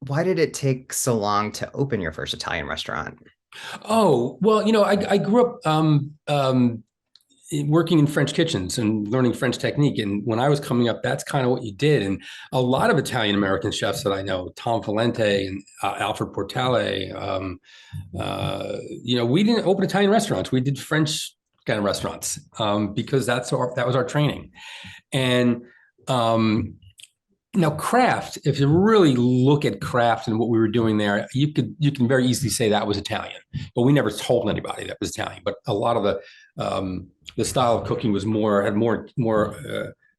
Why did it take so long to open your first Italian restaurant? Oh, well, I grew up working in French kitchens and learning French technique. And when I was coming up, that's kind of what you did. And a lot of Italian American chefs that I know, Tom Valente and Alfred Portale, we didn't open Italian restaurants. We did French kind of restaurants because that was our training. And um, now craft, if you really look at craft and what we were doing there, you can very easily say that was Italian, but we never told anybody that was Italian. But a lot of the style of cooking was more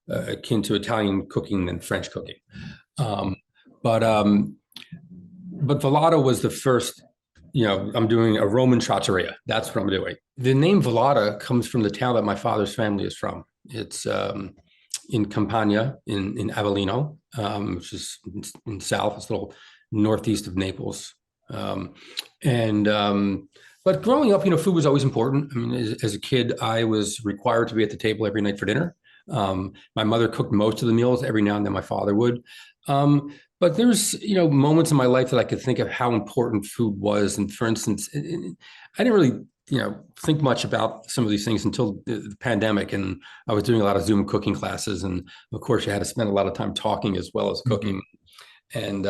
akin to Italian cooking than French cooking. Um, but um, but Vallata was the first. I'm doing a Roman trattoria. That's what I'm doing. The name Vallata comes from the town that my father's family is from. It's in Campania in Avellino, which is in south. It's a little northeast of Naples. Um, and But growing up, food was always important. I mean, as a kid, I was required to be at the table every night for dinner. My mother cooked most of the meals. Every now and then, my father would. But there's moments in my life that I could think of how important food was. And for instance, I didn't really think much about some of these things until the pandemic, and I was doing a lot of Zoom cooking classes, and of course you had to spend a lot of time talking as well as Mhm. cooking. And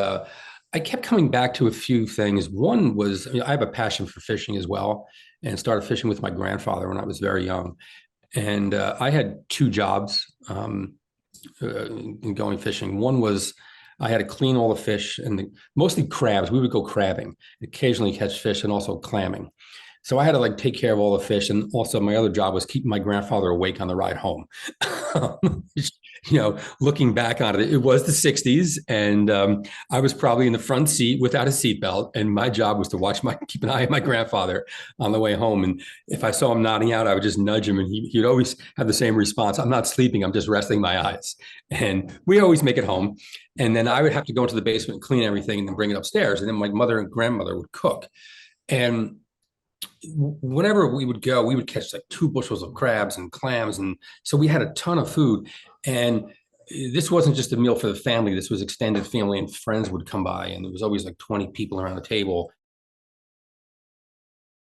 I kept coming back to a few things. One was, I have a passion for fishing as well, and started fishing with my grandfather when I was very young. And I had two jobs in going fishing. One was I had to clean all the fish and mostly crabs. We would go crabbing, occasionally catch fish, and also clamming. So I had to like take care of all the fish, and also my other job was keeping my grandfather awake on the ride home. Looking back on it, it was the '60s, and I was probably in the front seat without a seatbelt, and my job was to keep an eye on my grandfather on the way home. And if I saw him nodding out, I would just nudge him, and he'd always have the same response: "I'm not sleeping. I'm just resting my eyes." And we always make it home, and then I would have to go into the basement, clean everything, and then bring it upstairs. And then my mother and grandmother would cook, and whenever we would go, we would catch like 2 bushels of crabs and clams. And so we had a ton of food. And this wasn't just a meal for the family. This was extended family and friends would come by. And there was always like 20 people around the table.